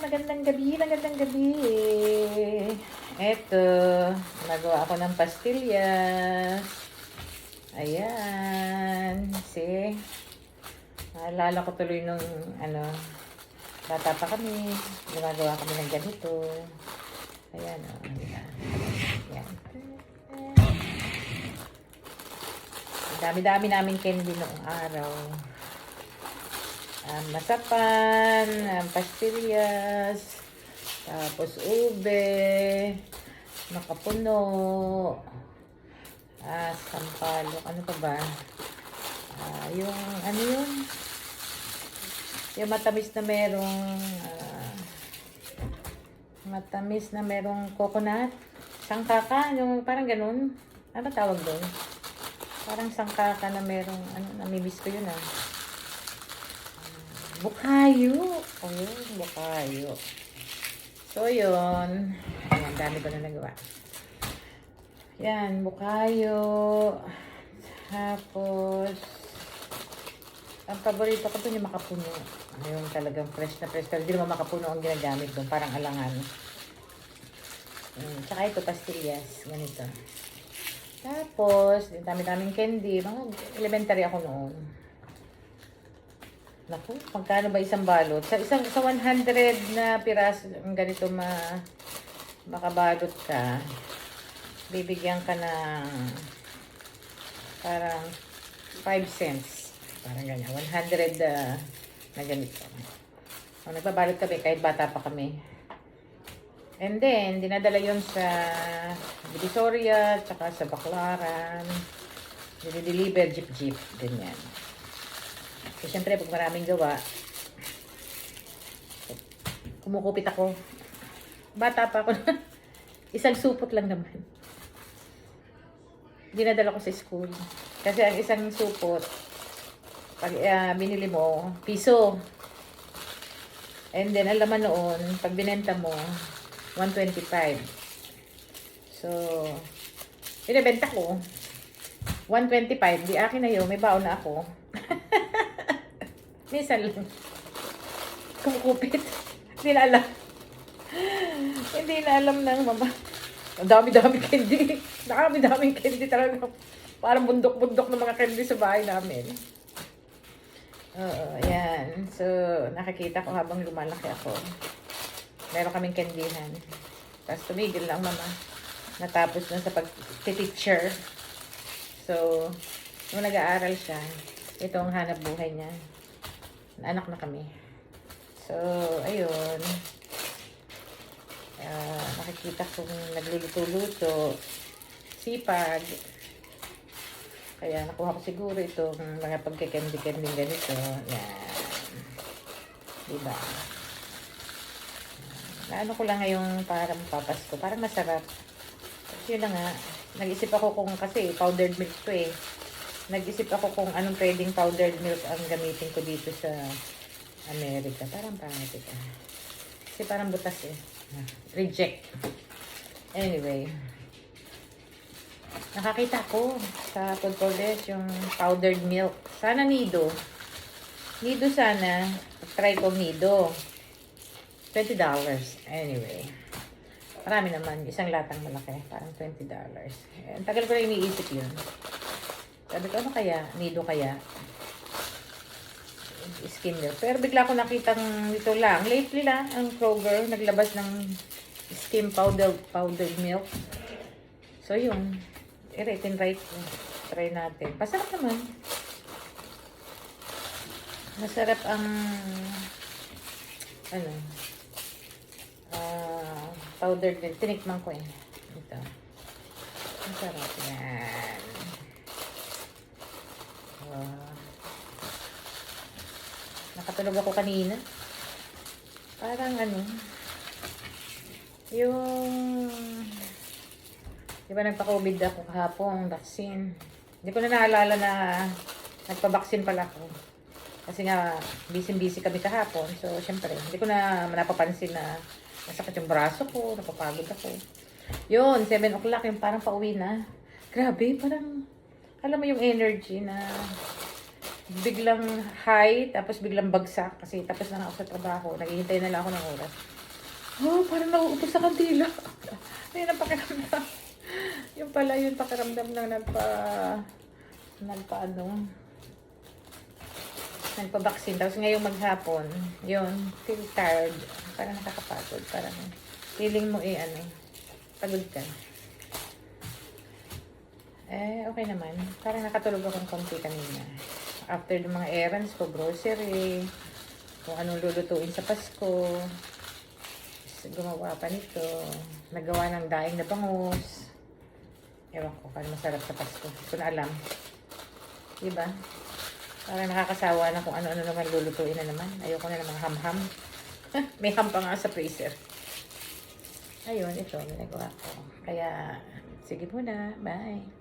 magandang gabi, magandang gabi. Eto, nagawa ako ng pastillas. Ayan, see? Naalala ko tuloy nung, bata pa kami. Gumagawa kami ng ganito. Ayan, ayan. Ayan. Dami-dami namin candy noong araw. Masapan, pastillas, tapos ube, makapuno, sampalok, ano pa ba? Yung, ano yun? Yung matamis na merong coconut, sangkaka, yung parang ganun. Ano tawag doon? Parang sangkaka na merong, namimiss ko yun Bukayo. Oh, bukayo. So, yun. Ayan, dami ko na nagawa. Yan, bukayo. Tapos, ang paborito ko doon yung makapuno. Yung talagang fresh na fresh. Pero hindi naman makapuno ang ginagamit doon. Parang alangan. Tsaka ito, pastillas. Ganito. Tapos, dami-daming candy. Mga elementary ako noon. Naku, magkano ba isang balot? Sa 100 na piraso, ganito makabalot ka, bibigyan ka ng parang 5 cents. Parang ganyan. 100 na ganito. So, nagbabalot kami kahit bata pa kami. And then, dinadala yun sa Divisoria, tsaka sa Baclaran. Dinideliver, jeep-jeep. Ganyan. So, syempre, pag maraming gawa, kumukupit ako. Bata pa ako. Isang supot lang naman. Dinadala ko sa school. Kasi ang isang supot, pag binili mo, piso. And then, ang laman noon, pag binenta mo, 125. So, binibenta ko. 125. Di akin na yun. May baon na ako. Minsan lang. Kumukupit. Hindi na alam. Hindi na alam ng mama. Ang dami-dami candy. Dami-daming candy talaga. Parang bundok-bundok ng mga candy sa bahay namin. Ayan. So, nakikita ko habang lumalaki ako. Meron kaming candyhan. Tapos tumigil lang mama. Natapos na sa pag-teacher. So, nung nag-aaral siya, ito ang hanap buhay niya. Anak na kami. So, ayun. Nakikita kong nagluluto-luto. Sipag. Kaya nakuha ko siguro itong mga pagkikendi-kendi ganito. Yan. Diba? Naano ko lang ngayong parang papasko. Parang masarap. Yun na nga. Nag-isip ako kung kasi powdered milk to eh. Nag-isip ako kung anong pwedeng powdered milk ang gamitin ko dito sa Amerika. Parang pangit ito. Kasi parang butas eh. Reject. Anyway. Nakakita ko sa food court yung powdered milk. Sana Nido. Nido sana. Try ko Nido. $20. Anyway. Marami naman. Isang latang malaki. Parang $20. Ang tagal ko na iniisip yun. Sabi ko, ano kaya? Nido kaya? Skim milk. Pero bigla ko nakitang dito lang. Lately lang, ang Kroger naglabas ng skim powdered milk. So, yun. I-rate ko. Try natin. Masarap naman. Masarap ang powdered milk. Tinikman ko eh. Ito. Masarap yan. Nakatulog ako kanina. Parang yung di ba nagpa-COVID ako kahapon, vaccine. Hindi ko na naalala na nagpa-vaccine pala ako. Kasi nga, busy kami kahapon. So, syempre, hindi ko na napapansin na nasakit yung braso ko, napapagod ako. Yun, 7 o'clock, yung parang pauwi na. Grabe, parang, alam mo yung energy na biglang high, tapos biglang bagsak. Kasi tapos na ako sa trabaho. Naghihintay na lang ako ng oras. Oh, parang nauubos sa kandila. Ayun ang pakiramdam. Yung pala yung pakiramdam ng nagpa-vaccine. Tapos ngayong maghapon, yun, feel tired. Parang nakakapagod. Parang feeling mo pagod ka. Okay naman. Parang nakatulog akong konti kanina. After ng mga errands ko, grocery, kung anong lulutuin sa Pasko, gumawa pa nito, nagawa ng daing na bangus. Ewan ko, parang masarap sa Pasko. Hindi ko na alam. Diba? Parang nakakasawa na kung ano-ano naman lulutuin na naman. Ayoko na namang ham-ham. May ham pa nga sa freezer. Ayun, ito, nagawa ko. Kaya, sige muna. Bye.